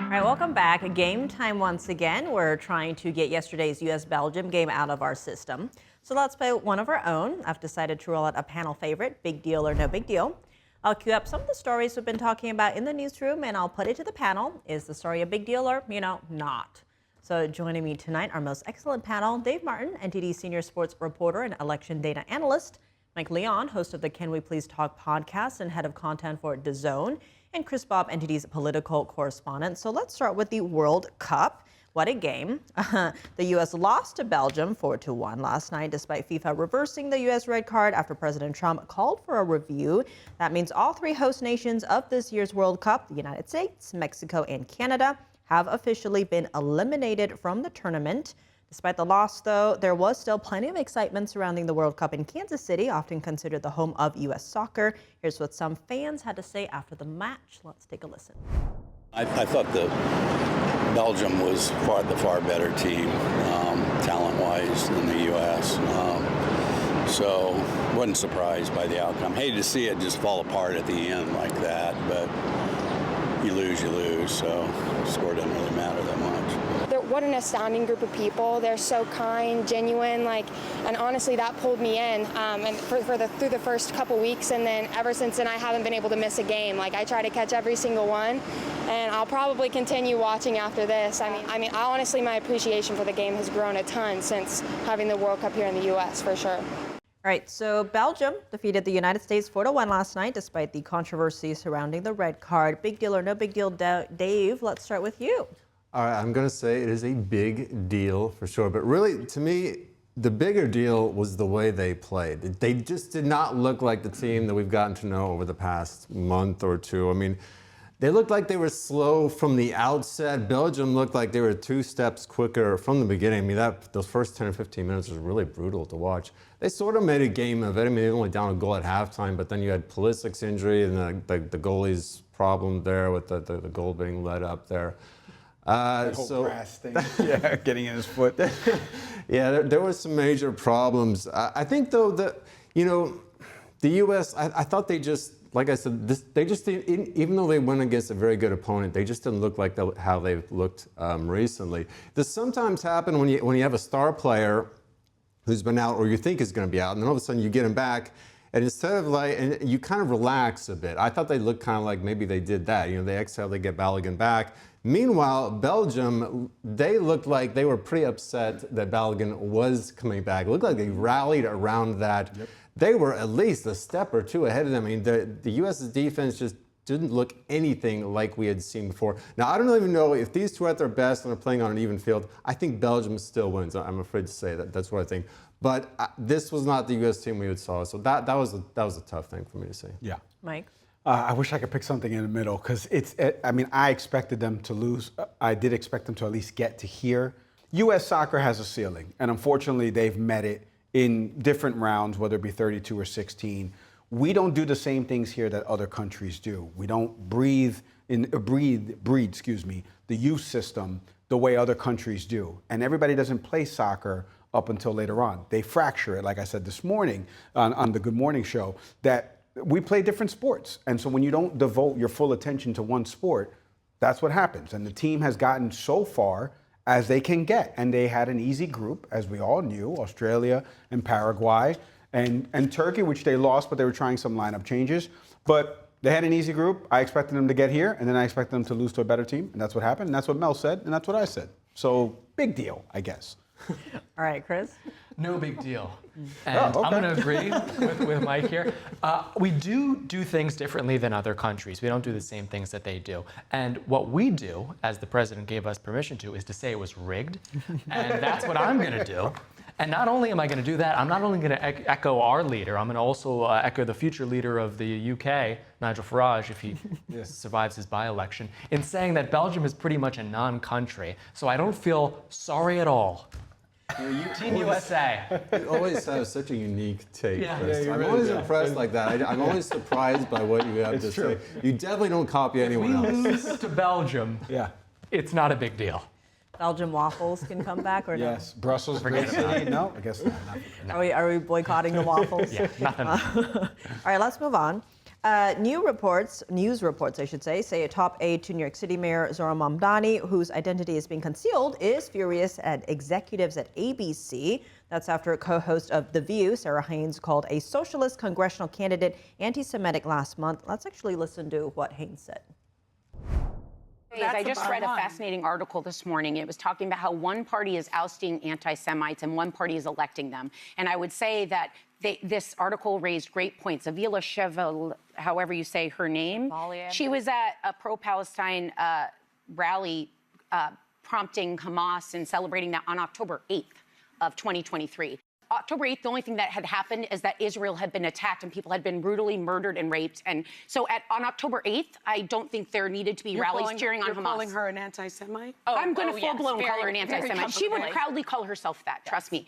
All right, welcome back. Game time once again. We're trying to get yesterday's U.S.-Belgium game out of our system. So let's play one of our own. I've decided to roll out a panel favorite, big deal or no big deal. I'll queue up some of the stories we've been talking about in the newsroom, and I'll put it to the panel. Is the story a big deal or, not? So joining me tonight, our most excellent panel, Dave Martin, NTD senior sports reporter and election data analyst, Mike Leon, host of the Can We Please Talk podcast and head of content for DAZN, and Chris Bob, NTD's political correspondent. So let's start with the World Cup. What a game. The U.S. lost to Belgium 4-1 last night, despite FIFA reversing the U.S. red card after President Trump called for a review. That means all three host nations of this year's World Cup, the United States, Mexico, and Canada, have officially been eliminated from the tournament. Despite the loss, though, there was still plenty of excitement surrounding the World Cup in Kansas City, often considered the home of U.S. soccer. Here's what some fans had to say after the match. Let's take a listen. I thought Belgium was the far better team, talent-wise, than the U.S. So wasn't surprised by the outcome. Hated to see it just fall apart at the end like that, but you lose, so the score doesn't really matter that much. What an astounding group of people. They're so kind, genuine, and honestly, that pulled me in. And through the first couple weeks, and then ever since then, I haven't been able to miss a game. I try to catch every single one, and I'll probably continue watching after this. I honestly, my appreciation for the game has grown a ton since having the World Cup here in the U.S. for sure. All right, so Belgium defeated the United States 4-1 last night, despite the controversy surrounding the red card. Big deal or no big deal, Dave? Let's start with you. All right, I'm going to say it is a big deal for sure. But really, to me, the bigger deal was the way they played. They just did not look like the team that we've gotten to know over the past month or two. I mean, they looked like they were slow from the outset. Belgium looked like they were 2 steps quicker from the beginning. I mean, those first 10 or 15 minutes was really brutal to watch. They sort of made a game of it. I mean, they were only down a goal at halftime, but then you had Pulisic's injury and the goalie's problem there with the goal being let up there. That whole brass thing, yeah, getting in his foot. Yeah, there were some major problems. I think, though, that, the U.S., I thought they just, like I said, they just didn't, even though they went against a very good opponent, they just didn't look like how they've looked recently. This sometimes happens when you have a star player who's been out or you think is going to be out, and then all of a sudden you get him back, and instead of and you kind of relax a bit. I thought they looked kind of like maybe they did that. They exhale, they get Balogun back. Meanwhile, Belgium, they looked like they were pretty upset that Balogun was coming back. It looked like they rallied around that. Yep. They were at least a step or two ahead of them. I mean, the U.S.'s defense just didn't look anything like we had seen before. Now, I don't even know if these two are at their best and are playing on an even field. I think Belgium still wins. I'm afraid to say that. That's what I think. But this was not the U.S. team we had saw. So that was a tough thing for me to say. Yeah. Mike? I wish I could pick something in the middle because I expected them to lose. I did expect them to at least get to here. U.S. soccer has a ceiling, and unfortunately, they've met it in different rounds, whether it be 32 or 16. We don't do the same things here that other countries do. We don't breed the youth system the way other countries do. And everybody doesn't play soccer up until later on. They fracture it, like I said this morning on the Good Morning Show, that we play different sports. And so when you don't devote your full attention to one sport, that's what happens. And the team has gotten so far as they can get. And they had an easy group, as we all knew, Australia and Paraguay and Turkey, which they lost, but they were trying some lineup changes. But they had an easy group. I expected them to get here, and then I expected them to lose to a better team. And that's what happened. And that's what Mel said, and that's what I said. So big deal, I guess. All right, Chris? No big deal. And I'm going to agree with Mike here. We do things differently than other countries. We don't do the same things that they do. And what we do, as the president gave us permission to, is to say it was rigged. And that's what I'm going to do. And not only am I going to do that, I'm not only going to echo our leader, I'm going to also echo the future leader of the UK, Nigel Farage, if he survives his by-election, in saying that Belgium is pretty much a non-country. So I don't feel sorry at all. Team USA. You always have such a unique take, Yeah. Chris. Yeah, I'm really always do. impressed like that. I'm always surprised by what you have to say. You definitely don't copy anyone else. We lose to Belgium. Yeah. It's not a big deal. Belgian waffles can come back or no? Yes. Brussels, Forget great about city. No, I guess not. Are we boycotting the waffles? Yeah, nothing. All right, let's move on. News reports, I should say a top aide to New York City Mayor Zora Mamdani, whose identity is being concealed, is furious at executives at ABC. That's after a co-host of The View, Sara Haines, called a socialist congressional candidate anti-Semitic last month. Let's actually listen to what Haines said. I just read a fascinating article this morning. It was talking about how one party is ousting anti-Semites and one party is electing them. And I would say that this article raised great points. Avila Cheval, however you say her name, she was at a pro-Palestine rally prompting Hamas and celebrating that on October 8th of 2023. October 8th, the only thing that had happened is that Israel had been attacked and people had been brutally murdered and raped. And so on October 8th, I don't think there needed to be rallies cheering on Hamas. You're calling her an anti-Semite? I'm going to full-blown call her an anti-Semite. She would proudly call herself that, trust me.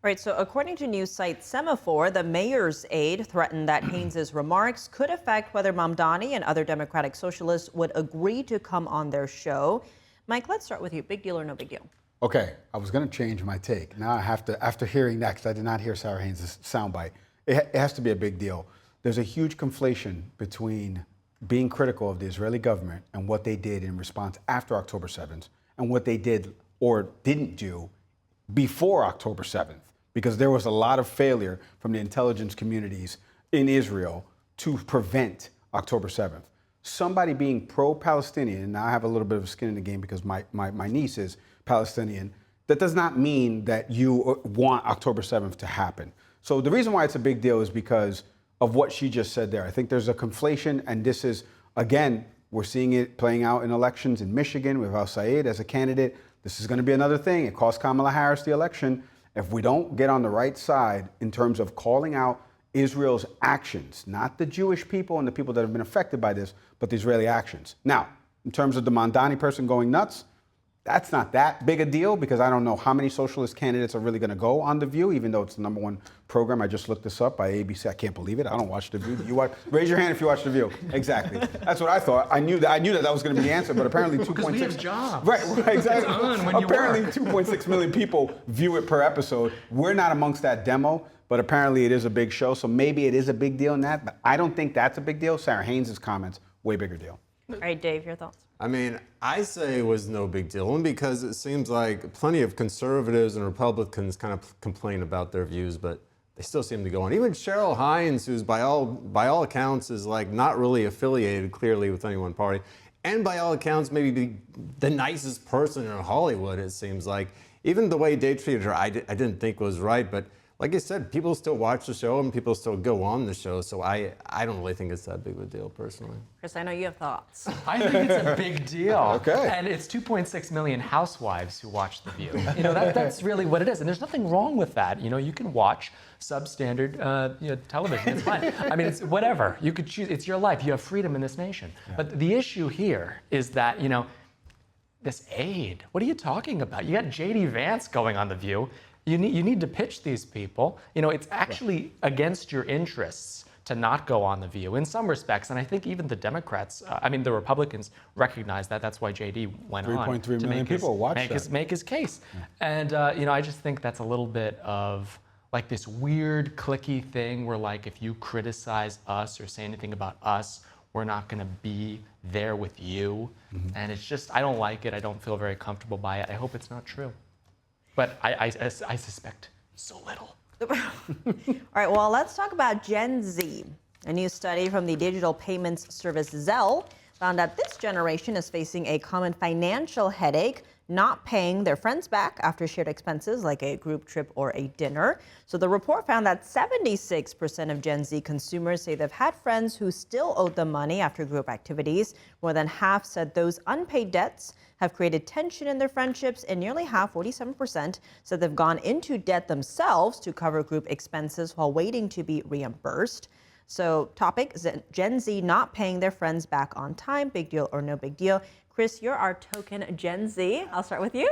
Right, so according to news site Semaphore, the mayor's aide threatened that Haines's remarks could affect whether Mamdani and other Democratic socialists would agree to come on their show. Mike, let's start with you. Big deal or no big deal? Okay, I was going to change my take. Now I have to, after hearing that, because I did not hear Sara Haines' soundbite, it has to be a big deal. There's a huge conflation between being critical of the Israeli government and what they did in response after October 7th and what they did or didn't do before October 7th, because there was a lot of failure from the intelligence communities in Israel to prevent October 7th. Somebody being pro-Palestinian, and now I have a little bit of skin in the game because my niece is Palestinian, that does not mean that you want October 7th to happen. So the reason why it's a big deal is because of what she just said there. I think there's a conflation, and this is, again, we're seeing it playing out in elections in Michigan with al-Sayed as a candidate. This is going to be another thing. It cost Kamala Harris the election. If we don't get on the right side in terms of calling out Israel's actions, not the Jewish people and the people that have been affected by this, but the Israeli actions. Now, in terms of the Mamdani person going nuts, that's not that big a deal because I don't know how many socialist candidates are really going to go on The View, even though it's the #1 program. I just looked this up by ABC. I can't believe it. I don't watch The View. You watch? Raise your hand if you watch The View. Exactly. That's what I thought. I knew that was going to be the answer, but apparently 2.6. Because we have jobs. Right, exactly. It's on when you apparently work. 2.6 million people view it per episode. We're not amongst that demo, but apparently it is a big show. So maybe it is a big deal in that, but I don't think that's a big deal. Sara Haines' comments, way bigger deal. All right, Dave, your thoughts? I mean, I say it was no big deal, only because it seems like plenty of conservatives and Republicans kind of complain about their views, but they still seem to go on. Even Sara Haines, who's by all accounts is like not really affiliated clearly with any one party, and by all accounts maybe the nicest person in Hollywood, it seems like. Even the way they treated her, I didn't think was right, but like I said, people still watch the show and people still go on the show, so I don't really think it's that big of a deal personally. Chris, I know you have thoughts. I think it's a big deal. Okay. And it's 2.6 million housewives who watch The View. You know, that's really what it is. And there's nothing wrong with that. You know, you can watch substandard television. It's fine. I mean, it's whatever. You could choose. It's your life. You have freedom in this nation. Yeah. But the issue here is that, you know, this aide, what are you talking about? You got J.D. Vance going on The View. You need to pitch these people. You know, it's actually against your interests to not go on The View in some respects. And I think even the Democrats, the Republicans recognize that. That's why JD went on 3.3 million people watched make his case. Yeah. And, I just think that's a little bit of like this weird cliquey thing where like if you criticize us or say anything about us, we're not going to be there with you. Mm-hmm. And it's just, I don't like it. I don't feel very comfortable by it. I hope it's not true. But I suspect so little. All right, well, let's talk about Gen Z. A new study from the digital payments service Zelle found that this generation is facing a common financial headache, not paying their friends back after shared expenses like a group trip or a dinner. So the report found that 76% of Gen Z consumers say they've had friends who still owed them money after group activities. More than half said those unpaid debts have created tension in their friendships, and nearly half, 47%, said they've gone into debt themselves to cover group expenses while waiting to be reimbursed. So topic, Gen Z not paying their friends back on time, big deal or no big deal. Chris, you're our token Gen Z. I'll start with you.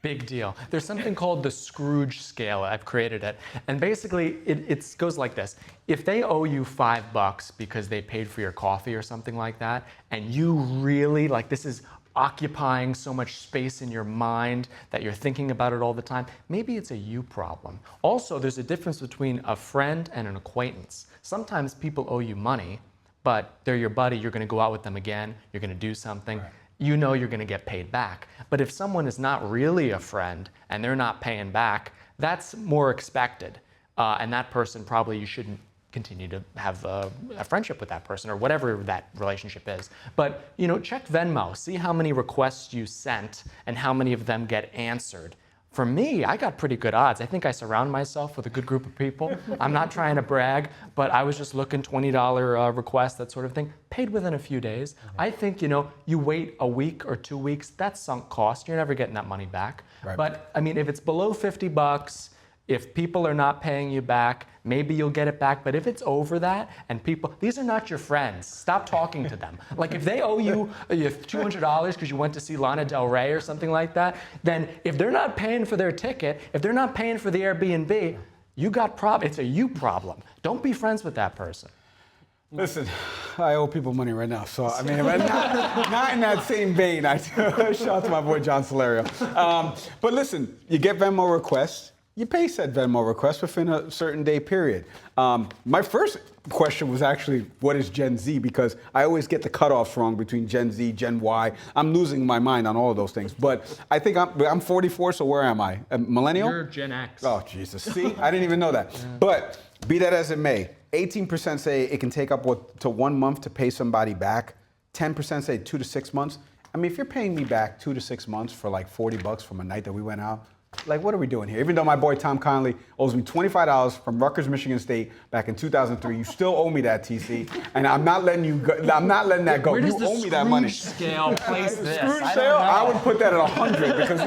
Big deal. There's something called the Scrooge scale. I've created it. And basically, it goes like this. If they owe you $5 because they paid for your coffee or something like that, and you really, like this is occupying so much space in your mind that you're thinking about it all the time, maybe it's a you problem. Also, there's a difference between a friend and an acquaintance. Sometimes people owe you money, but they're your buddy, you're gonna go out with them again, you're gonna do something, you know you're gonna get paid back. But if someone is not really a friend and they're not paying back, that's more expected. And that person probably you shouldn't continue to have a friendship with that person or whatever that relationship is. But check Venmo, see how many requests you sent and how many of them get answered. For me, I got pretty good odds. I think I surround myself with a good group of people. I'm not trying to brag, but I was just looking $20 requests, that sort of thing, paid within a few days. I think, you wait a week or 2 weeks, that's sunk cost. You're never getting that money back. Right. But I mean, if it's below $50, if people are not paying you back, maybe you'll get it back. But if it's over that and these are not your friends. Stop talking to them. Like if they owe you $200 because you went to see Lana Del Rey or something like that, then if they're not paying for their ticket, if they're not paying for the Airbnb, you got it's a you problem. Don't be friends with that person. Listen, I owe people money right now, so I mean, not in that same vein. Shout out to my boy John Solario. But listen, you get Venmo requests. You pay said Venmo request within a certain day period. My first question was actually, what is Gen Z? Because I always get the cutoffs wrong between Gen Z, Gen Y. I'm losing my mind on all of those things. But I think I'm 44, so where am I? A millennial? You're Gen X. Oh, Jesus. See, I didn't even know that. Yeah. But be that as it may, 18% say it can take up to 1 month to pay somebody back. 10% say 2 to 6 months. I mean, if you're paying me back 2 to 6 months for like $40 from a night that we went out, like, what are we doing here? Even though my boy Tom Conley owes me $25 from Rutgers, Michigan State back in 2003, you still owe me that, TC, and I'm not letting you go. I'm not letting that go. Where does you owe me that money. Scale place this? Scrooge scale? I would put that at 100 because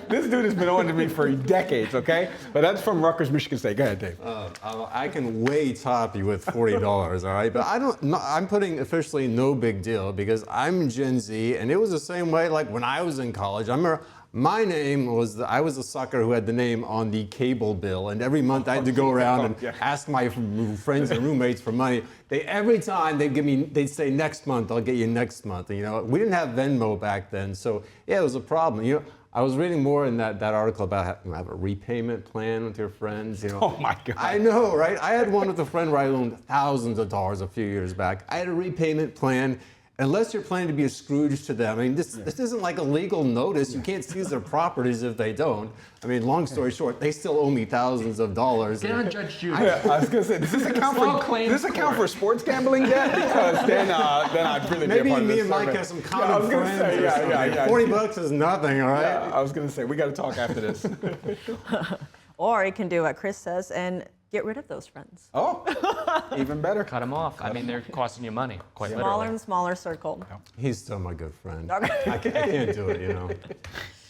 this dude has been owing to me for decades. Okay, but that's from Rutgers, Michigan State. Go ahead, Dave. I can way top you with $40, all right? But I'm putting officially no big deal because I'm Gen Z, and it was the same way. Like when I was in college, I remember. My name was, I was a sucker who had the name on the cable bill, and every month I had to go around and ask my friends and roommates for money. Every time they'd say next month, I'll get you next month. And, we didn't have Venmo back then, so yeah, it was a problem. I was reading more in that article about how have a repayment plan with your friends. Oh my God. I know, right? I had one with a friend where I loaned thousands of dollars a few years back. I had a repayment plan. Unless you're planning to be a Scrooge to them. I mean, this isn't like a legal notice. You can't seize their properties if they don't. I mean, long story short, they still owe me thousands of dollars. Get on Judge Judy. I was going to say, does this account for sports gambling debt? Because then I'd really maybe be a part of this. Maybe me and Mike have some common friends. Yeah. $40 is nothing, all right? Yeah, I was going to say, we got to talk after this. Or you can do what Chris says and get rid of those friends. Oh, even better. Cut them off. I mean, they're costing you money, quite Smaller literally. and smaller circle. He's still my good friend. I can't do it,